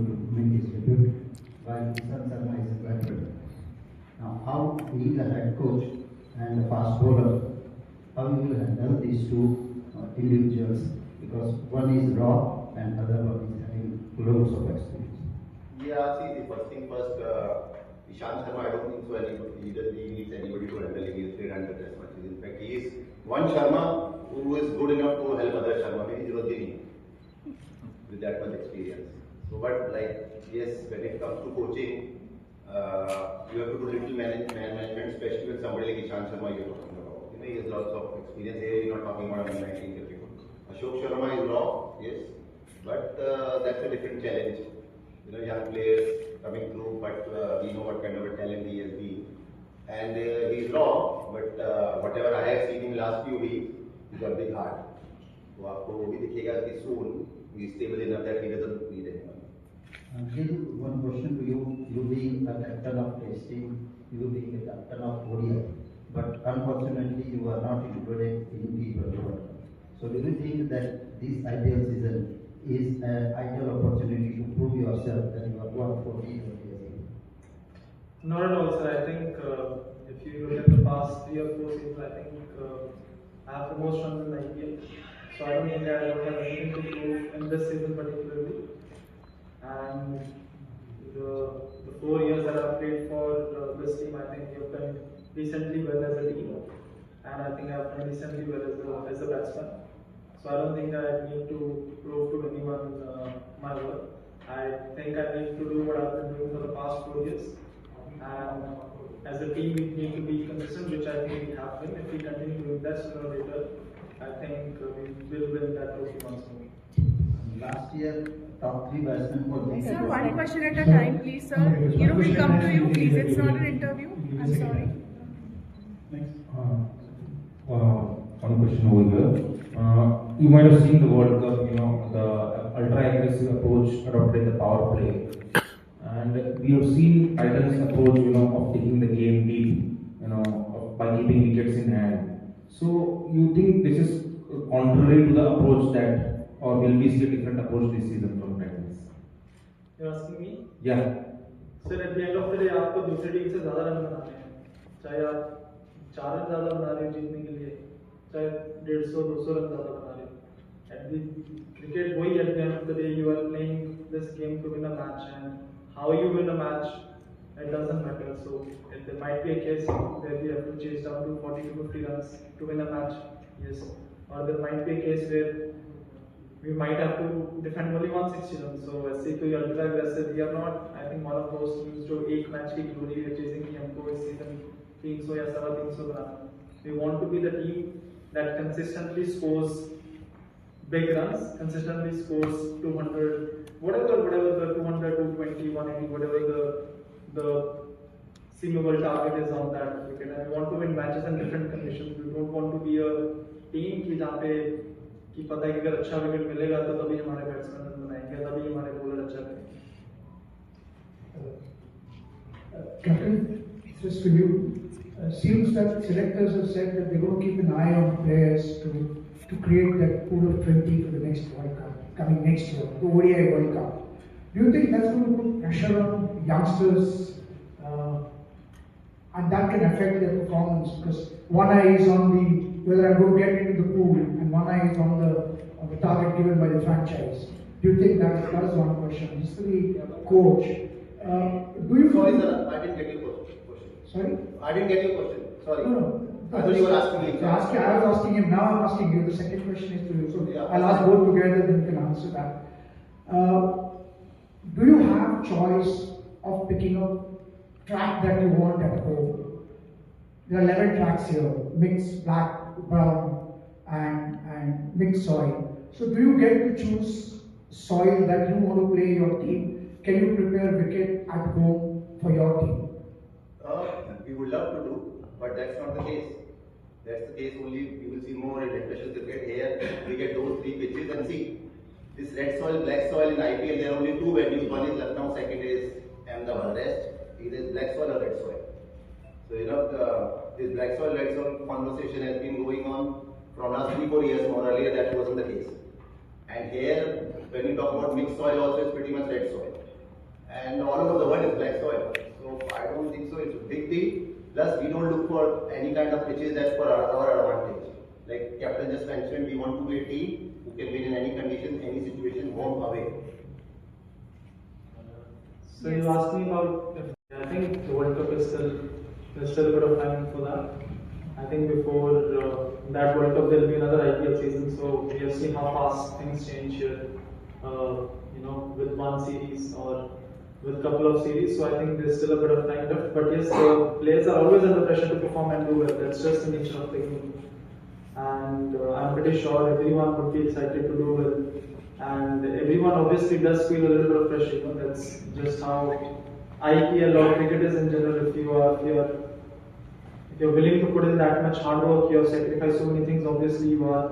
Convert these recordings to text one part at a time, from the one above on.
make his debut, while Sr Sharma is a graduate. Now, how he is a head coach and a fast bowler, how you will handle these two individuals, because one is raw and other one is having loads of experience. Yeah, see, the first thing first, Ishan Sharma, I don't think so he needs anybody to handle him. He is 300 as much. In fact, he is one Sharma who is good enough to help other Sharma. Maybe Jirotini with that much experience. So, but like, yes, when it comes to coaching, you have to do little management, especially with somebody like Ishan Sharma you're talking about. You know, he has lots of experience here. You're not talking about 19 people. Ashok Sharma is raw, yes, but that's a different challenge. You know, young players coming through, but we know what kind of a talent he has been. And he's raw, but whatever I have seen in the last few weeks, he's got a big heart. So आपको वो भी दिखेगा कि soon he is stable enough that he doesn't need anyone. Gil, one question to you. You being a captain of Test team, you being a captain of ODI, but unfortunately you are not included in the World Cup. So do you think that this ideal season is an ideal opportunity to prove yourself that you are worth for the ODI? Not at all, sir. I think if you look at the past 3 or 4 seasons, I think I have the most runs in the IPL. So I don't think I don't have anything to prove in this season particularly. And the 4 years that I've played for this team, I think we have done decently well as a team, and I think I've done decently well as a batsman. So I don't think I need to prove to anyone my worth. I think I need to do what I've been doing for the past 4 years, and as a team we need to be consistent, which I think we have been. If we continue doing that, sooner or later, I think we will win that trophy once more. Last year, top 3 batsmen were being. Sir, one question at a time, please, sir. You know, we come to you, please. It's not an interview. I'm sorry. One question over here. You might have seen the World Cup, you know, the ultra-aggressive approach adopted in the power play. And we have seen Titans approach, you know, of taking the game deep, you know, by keeping wickets in hand. So, you think this is contrary to the approach that, or will we see a different approach this season from Titans? You're asking me? Yeah. Sir, at the end of the day, आपको दूसरी team से ज़्यादा run बनाने हैं. चाहे आप 4 run ज़्यादा बना रहे हो जीतने के लिए, चाहे 150-200 रन ज़्यादा बना रहे हो. At the cricket, वही at the end of the day, you are playing this game to win a match, and how you win a match, it doesn't matter. So there might be a case where we have to chase down to 40 to 50 runs to win a match, yes. Or there might be a case where we might have to defend only 160 runs. So ऐसे कोई ultra aggressive we are not. I think one of those teams जो एक match की glory है chasing कि हमको इस season 300 या 350 बनाना. We want to be the team that consistently scores big runs, consistently scores 200, whatever the 200, 220, 180, whatever the seemable target is on that wicket. And we want to win matches in different conditions. We don't want to be a team की जहाँ पे कि पता है कि अगर अच्छा wicket मिलेगा तो तभी हमारे बैट्समैन रन बनाएंगे, तभी हमारे बॉलर अच्छा करेंगे. Captain, just for you, seems that selectors have said that they're going to keep an eye on players to create that pool of 20 for the next World Cup, coming next year, the ODI World Cup. Do you think that's going to put pressure on youngsters and that can affect their performance? Because one eye is on whether I'm going to get into the pool, and one eye is on the target given by the franchise. Do you think that is one question? Just for the coach. Do you? Sorry, sir, I didn't get your question. Sorry? I didn't get your question. Sorry. No. I thought you were asking me. I was asking him, now I'm asking you. The second question is to you. So Yeah. I'll ask both together, then you can answer that. Do you have choice of picking a track that you want at home? There are 11 tracks here, mixed black, brown, and mixed soil. So do you get to choose soil that you want to play your team? Can you prepare wicket at home for your team? We would love to do, but that's not the case. That's the case only you will see more in international cricket. Here we get those 3 pitches and see this red soil, black soil in IPL. There are only 2 venues. One is Lucknow, second is Ahmedabad. Rest either black soil or red soil. So you know this black soil, red soil conversation has been going on from last 3-4 years. More earlier that wasn't the case. And here when we talk about mixed soil, also it's pretty much red soil. and all over the world is black soil. So I don't think so. It's a big deal. Plus, we don't look for any kind of pitches that's for our advantage. Like Captain just mentioned, we want to be a team who can win in any condition, any situation, home, away. So you asked me about, I think the World Cup is there's still a bit of time for that. I think before that World Cup there will be another IPL season, so we have seen how fast things change here, with one series or with a couple of series, so I think there's still a bit of time left. But yes, the players are always under pressure to perform and do well, that's just the nature of the game. And I'm pretty sure everyone would be excited to do well. And everyone obviously does feel a little bit of pressure, that's just how IPL or cricket is in general. If you're willing to put in that much hard work, you have sacrificed so many things, obviously you are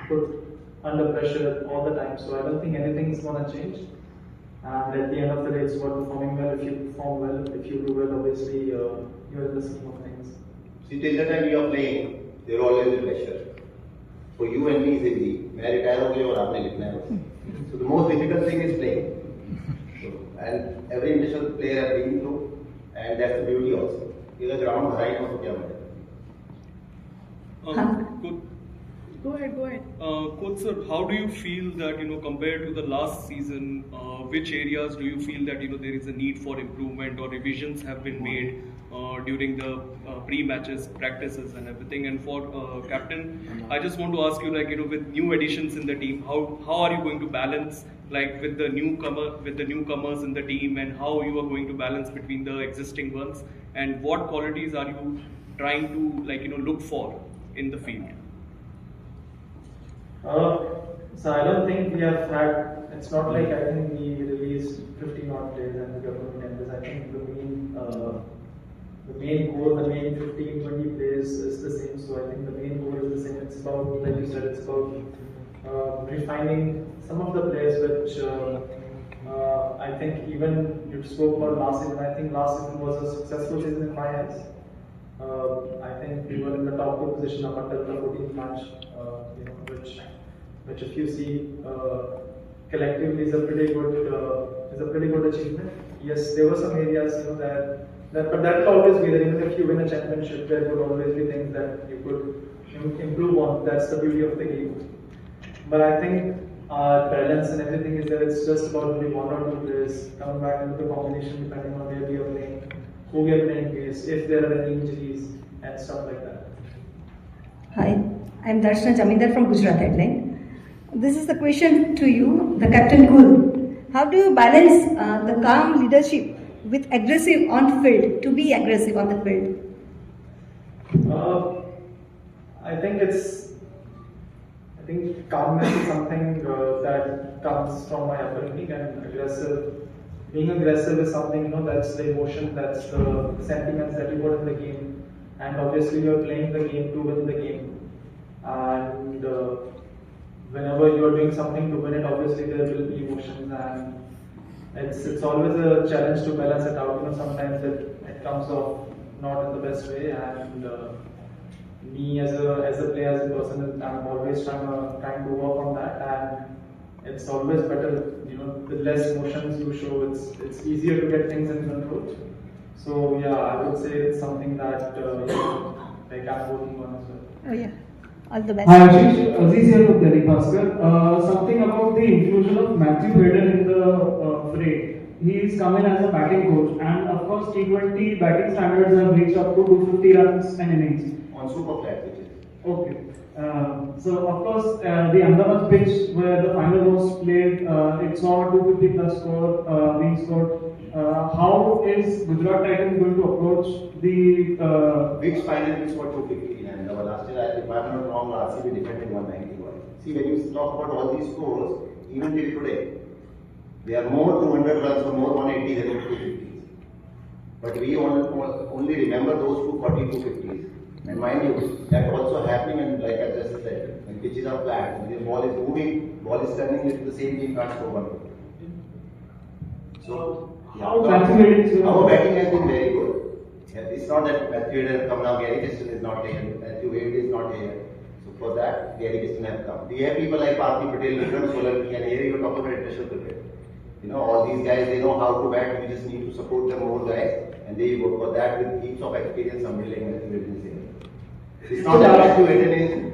put under pressure all the time. So I don't think anything is going to change. And at the end of the day, it's about performing well. If you perform well, if you do well, obviously you're in the scheme of things. See, till the time you are playing, there will always be pressure. For you and me is easy. मैं retire हो गया और आपने लिखना है बस. So the most difficult thing is playing. So, and every international player has been through, and that's the beauty also. If the ground is right, तो क्या मतलब? Go ahead. Coach sir, how do you feel that compared to the last season, which areas do you feel that there is a need for improvement or revisions have been made during the pre-matches, practices and everything? And for captain, I just want to ask you, with new additions in the team, how are you going to balance with the newcomers in the team, and how you are going to balance between the existing ones, and what qualities are you trying to look for in the field? So I don't think we have had, it's not like I think we released 15 odd players and we got 20 members. I think the main goal, the main 15, 20 players is the same. So I think the main goal is the same. It's about, like you said, it's about refining some of the players which I think even you spoke about last season. I think last season was a successful season in my eyes. I think we were in the top 2 position up until the 14th match, which if you see collectively is a pretty good achievement. Yes, there were some areas but that will always be there. Even if you win a championship, there will always be things that you could improve on. That's the beauty of the game. But I think our balance and everything is there. It's just about only 1 or 2 players coming back into the combination depending on where we are playing, who we are playing against, if there are any injuries and stuff like that. Hi, I'm Darshana Jamindar from Gujarat Titans. This is the question to you, the Captain Cool. How do you balance the calm leadership with aggressive on field, to be aggressive on the field? I think calmness is something that comes from my upbringing, and being aggressive is something, that's the emotion, that's the sentiments that you put in the game, and obviously you're playing the game to win the game, and whenever you're doing something to win it, obviously there will be emotions, and it's always a challenge to balance it out. Sometimes it comes off not in the best way, and me as a player, as a person, I'm always trying to work on that, and it's always better, with less emotions you show, it's easier to get things in control. So yeah, I would say it's something that I'm working on as well. Oh yeah, all the best. Hi Ashish, Aziz here with Delhi Bhaskar. Something about the inclusion of Matthew Hayden in the fray. He is coming as a batting coach, and of course T20 batting standards have reached up to 250 runs an innings. On super flat pitches. Okay. So of course the Ahmedabad pitch where the final was played, it saw 250 plus score being scored. How is Gujarat Titans going to approach the Which final pitch for 250? And last year, if I'm not wrong, RCB defended 191. See, when you talk about all these scores, even till today, they are more 200 runs or more 180 than 250s. But we only remember those 240, 250s. And mind you, that also happening, and like I just said, when pitches are flat, when the ball is moving, ball is turning, it's the same team can't score 1. So, how our batting has been very good. It's not that Matthew Hayden has come now, Gary Kiston is not here, Matthew Hayden is not here. So for that, Gary Kiston has come. We have people like Parthi Patel, Vikram Solanki, and here you are talking about international cricket. You know, all these guys, they know how to bat. We just need to support them more guys, and they work for that with heaps of experience. Somebody like Manickavasagam here. It's not that to it.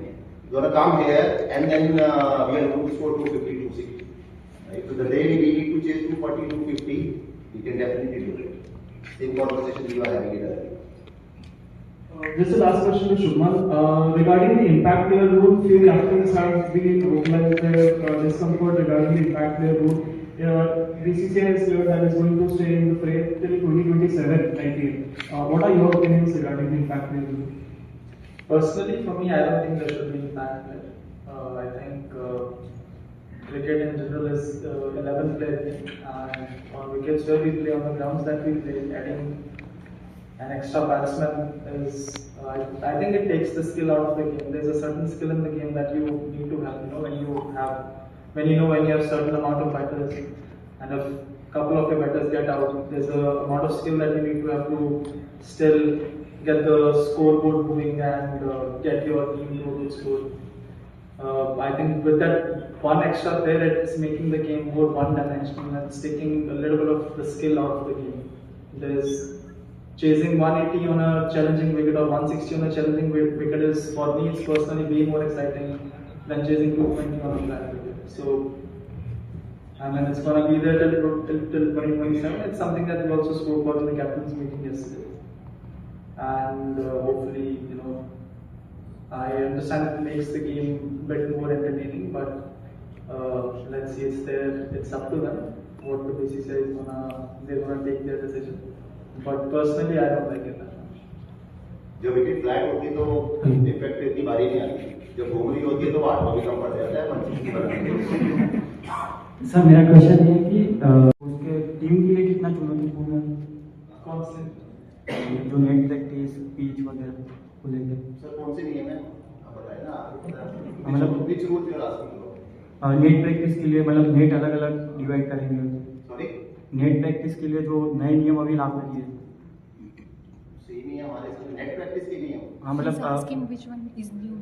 Gonna come here and then we are going to score 250, 260. Right? So the day we need to chase 240, 250, we can definitely do it. Same conversation we were having it earlier. Just a last question to Shubman. Regarding the impact player rule, few captains have been vocalized their discomfort regarding the impact player rule. BCCI is clear that is going to stay in the fray till 2027, I feel. What are your opinions regarding the impact player rule? Personally, for me, I don't think there should be impact player. I think cricket in general is 11 player game, and on wickets where we play, on the grounds that we play, adding an extra batsman is, I think it takes the skill out of the game. There's a certain skill in the game that you need to have, when you have certain amount of batters, and if a couple of your batters get out, there's a amount of skill that you need to have to still get the scoreboard moving and get your team to a good score. I think with that one extra player, it's making the game more one-dimensional and it's taking a little bit of the skill out of the game. There's chasing 180 on a challenging wicket or 160 on a challenging wicket is, for me, it's personally way more exciting than chasing 220 on a flat wicket. So, and then it's going to be there till 2027. It's something that we also spoke about in the captain's meeting yesterday. And hopefully, I understand it makes the game a bit more entertaining, but let's see, it's there. It's up to them what the BCCI they're gonna take their decision. But personally, I don't like it that much. जब wicket flat होती है तो effect इतनी भारी नहीं आती. जब घूम रही होती है तो 8 भी कम पड़ जाता है 160. सर मेरा क्वेश्चन है कि उसके टीम के लिए कितना चुनौतीपूर्ण है? कौन से? जो नेट प्रैक्टिस पिच वगैरह को लेकर. सर कौन से नियम है आप बताएं ना. मतलब पिच रूल जो रास्ते नेट प्रैक्टिस के लिए मतलब नेट अलग अलग डिवाइड करेंगे. सॉरी, नेट प्रैक्टिस के लिए जो नए नियम अभी लागू किए. सेम ही हमारे नेट प्रैक्टिस के नियम. हाँ मतलब asking which one is new.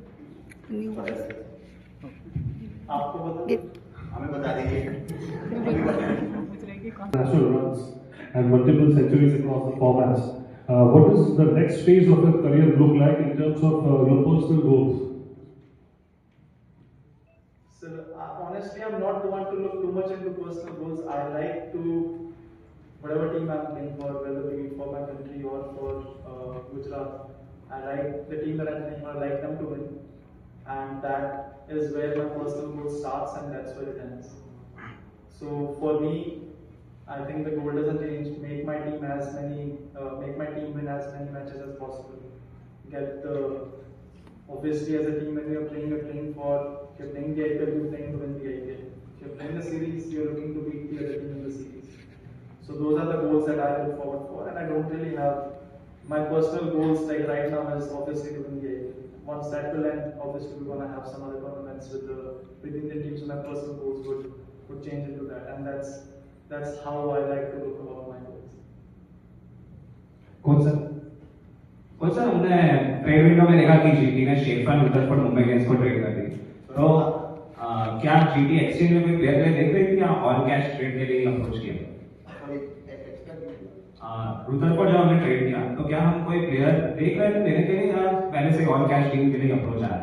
आपको बता हमें बता दीजिए. National runs and multiple centuries across the formats. What does the next phase of your career look like in terms of your personal goals? So, honestly, I'm not the one to look too much into personal goals. I like to, whatever team I'm playing for, whether it be for my country or for Gujarat, I like the team that I'm playing for, I like them to win. And that is where my personal goal starts and that's where it ends. So for me, I think the goal doesn't change. Make my team win as many matches as possible. Obviously as a team when you're playing for, if you're playing the IPL, you're playing to win the IPL. If you're playing the series, you're looking to beat the other team in the series. So those are the goals that I look forward for, and I don't really have my personal goals like right now is obviously to win the IPL. Once that will end, obviously we're gonna have some other tournaments with Indian teams, so my personal goals would change into that, and that's how I like to look about my goals. कौन सा हमने trade window में देखा कि GT ने Schafer Rutherford Mumbai Indians को trade कर दी. तो क्या जीटी एक्सचेंज में कोई प्लेयर देख रही थी या ऑल कैश ट्रेड के लिए अप्रोच किया? रुदरफोर्ड जब हमने ट्रेड किया तो क्या हम कोई प्लेयर देख रहे थे लेने के लिए या पहले से ऑल कैश डील के लिए अप्रोच आया?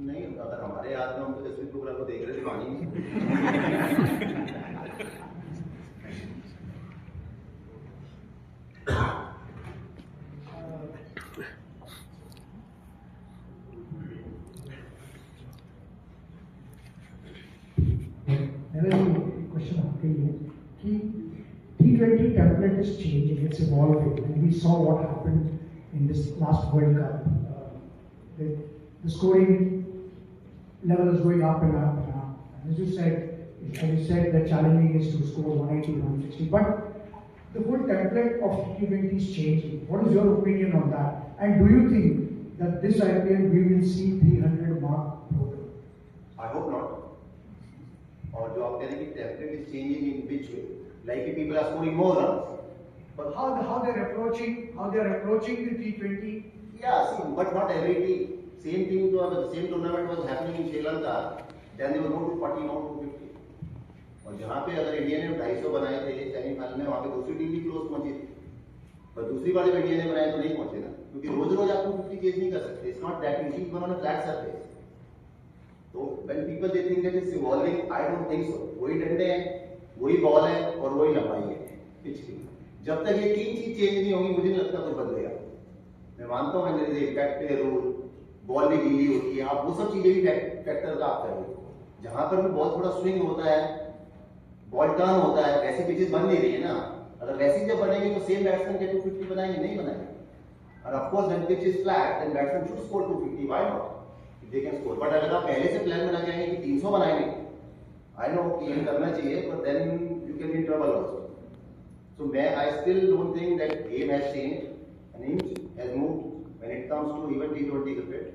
नहीं, अगर हमारे हाथ में हम तो जसप्रीत बुमराह को देख रहे थे पानी. क्वेश्चन आपके लिए कि T20 template is changing, it's evolving, and we saw what happened in this last World Cup. The scoring level is going up and up and up. And as you said, the challenging is to score 180, 160. But the whole template of T20 is changing. What is your opinion on that? And do you think that this IPL we will see 300 mark broken? I hope not. और जो आप कह रहे हैं कि template is changing in which way, like people are scoring more runs, but how they're approaching the T20? Yeah, see, but not every team. Same team, the same tournament was happening in Sri Lanka, then they will go to 40, not to 50. और जहाँ पे अगर India ने 250 बनाए थे semifinal में, वहाँ पे दूसरी टीम भी क्लोज पहुंची थी, पर दूसरी बार जब इंडिया ने बनाए तो नहीं पहुंचे ना, क्योंकि रोज रोज आप 250 चेज नहीं कर सकते. It's not that easy even on a flat surface. तो when people they think that it's evolving, I don't think so. वही डंडे हैं, वही बॉल है और वही लंबाई है पिच की. जब तक ये तीन चीज चेंज नहीं होगी मुझे नहीं लगता कुछ बदलेगा. मैं मानता हूँ इम्पैक्ट पे रूल, बॉल भी गीली होती है, आप वो सब चीजें भी फैक्टर का आप करेंगे. जहां पर भी बॉल थोड़ा स्विंग होता है, बॉल टर्न होता है, वैसी पिचेस बन नहीं रही है ना. अगर वैसी जब बनेगी तो सेम बैट्समैन के 250 बनाएंगे, नहीं बनाएंगे. और of course when pitch is flat then batsman should score 250, why not, they can score. But अगर आप पहले से प्लान बना के आएंगे कि 300 बनाएंगे, आई नो कि ये करना चाहिए, but then you can be in trouble also. So I still don't think that game has changed. An inch has moved when it comes to even T20 cricket.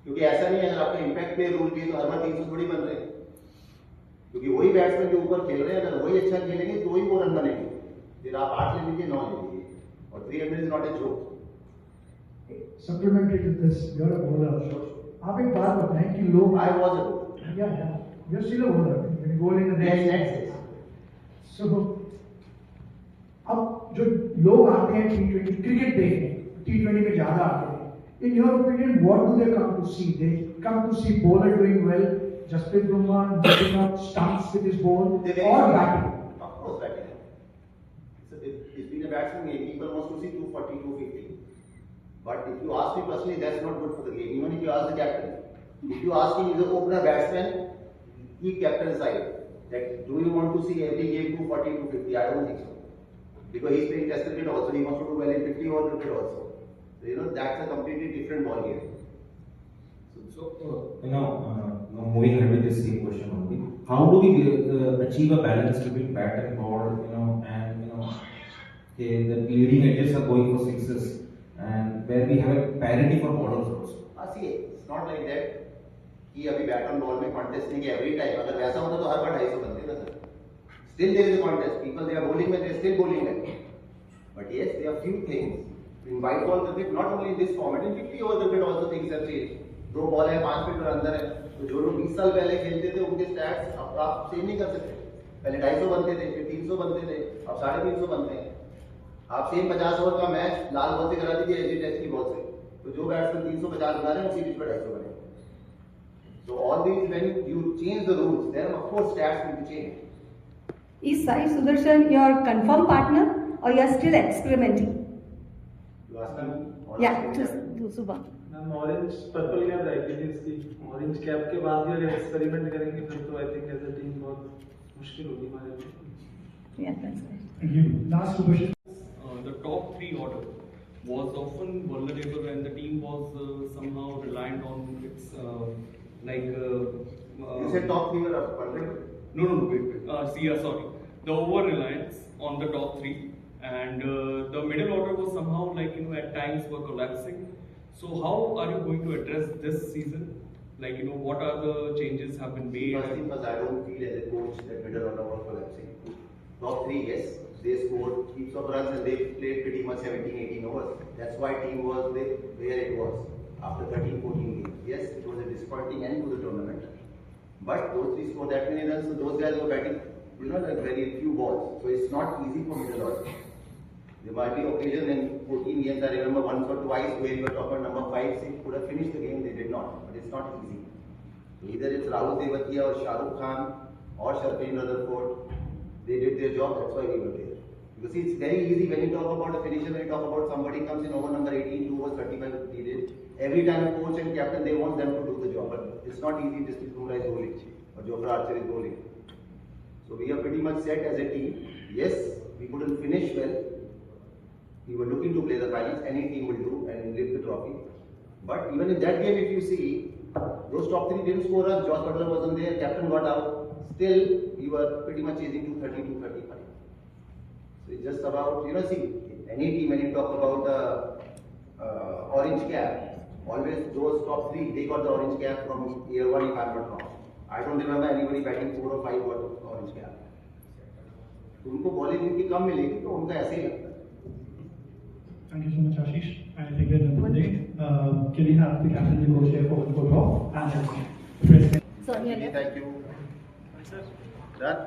क्योंकि ऐसा नहीं है अगर आपका इम्पैक्ट पे रूल भी है तो हर बार 300 थोड़ी बन रहे हैं. क्योंकि वही बैट्समैन के ऊपर खेल रहे हैं, अगर वही अच्छा खेलेंगे तो ही वो रन बनेंगे. फिर आप 8 ले लीजिए, 9 ले लीजिए, और 300 is not a joke. Supplementary to this, you're a bowler. आप एक बात बताएं कि लोग I was a bowler. Yeah, you're still a bowler. You bowl in the next. So अब जो लोग आते हैं T20 क्रिकेट देखने, T20 में ज्यादा आते हैं. In your opinion, what do they come to see? They come to see bowler doing well, Jasprit Bumrah getting up stumps with his ball, or batting. Of course, batting. It's been a batsman game. People want to see 240, 250. But if you ask me personally, that's not good for the game. Even if you ask the captain, if you ask him, he's an opener batsman, keep captain aside. That do you want to see every game 240, 250? I don't think so. Because he's playing test cricket also, he wants to do well in 50 over cricket also. So, that's a completely different ball game. Moving ahead with this same question only, how do we achieve a balance between bat and ball, and the leading edges are going for sixes, and where we have a parity for bowlers also? See, it's not like that कि अभी bat on ball में contest नहीं है every time. अगर वैसा होता तो हर बार 250 बनते ना sir. Still there is a contest. People they are bowling when they are still bowling well. But yes, there are few things in white ball cricket, not only in this format, in 50 over cricket also things have changed. 2 ball है, 5 fielder अंदर है, तो जो लोग 20 साल पहले खेलते थे उनके स्टैट्स अब आप सेम नहीं कर सकते. पहले 250 बनते थे, फिर 300 बनते थे, अब 350 बनते हैं. आप सेम 50 ओवर का मैच लाल बॉल से करा दीजिए एजी टेस्ट की बॉल से, तो जो बैट्समैन 350 बना रहे हैं उसी बीच पर 250 बने. So all these, when you change the rules, then of course stats will be changed. Is Sai Sudarshan your confirmed partner or you are still experimenting? You ask me? Yeah, to Subha. Ma'am orange purple cap रहेगी थी इसकी. Orange cap के बाद भी अगर experiment करेंगे फिर तो I think as a team बहुत मुश्किल होगी हमारे लिए. Yeah, that's right. Thank you. Last question. The top 3 order was often vulnerable and the team was somehow reliant on its you said top 3 were vulnerable? No, wait. Sorry. The over-reliance on the top 3 and the middle order was somehow at times were collapsing. So how are you going to address this season? What are the changes have been made? First thing first, I don't feel as a coach that middle order was collapsing. Top 3, yes, they scored heaps of runs and they played pretty much 17, 18 overs. That's why team was where it was after 13, 14 games. Yes, it was a disappointing end to the tournament. But those 3 scored that many runs, so those guys were batting, very few balls. So it's not easy for middle order. There might be occasions in 14 games, I remember once or twice where we were top number 5, 6 could have finished the game, they did not. But it's not easy. So either it's Rahul Tewatia or Shah Rukh Khan or Sharfin Rutherford, they did their job, that's why we were there. Because see, it's very easy when you talk about a finisher, when you talk about somebody comes in over number 18, 2 overs, 35 period. Every time a coach and captain, they want them to do the job. But it's not easy, Jasprit Bumrah is bowling or Jofra Archer is bowling. So we are pretty much set as a team. Yes, we couldn't finish well. We were looking to play the finals, any team will do and lift the trophy. But even in that game, if you see, those top 3 didn't score runs, Josh Butler wasn't there, captain got out. Still, we were pretty much chasing 230, 235. So it's just about, see, any team when you talk about the orange cap, always those top 3, they got the orange cap from year 1 if I'm not wrong. I don't remember anybody batting 4 or 5 got orange cap. तो उनको bowling उनकी कम मिलेगी तो उनका ऐसे ही लगता है. Thank you so much, Ashish. I think we're done for the day. Can we have the captain and coach here for talk and the president? Thank you. Done.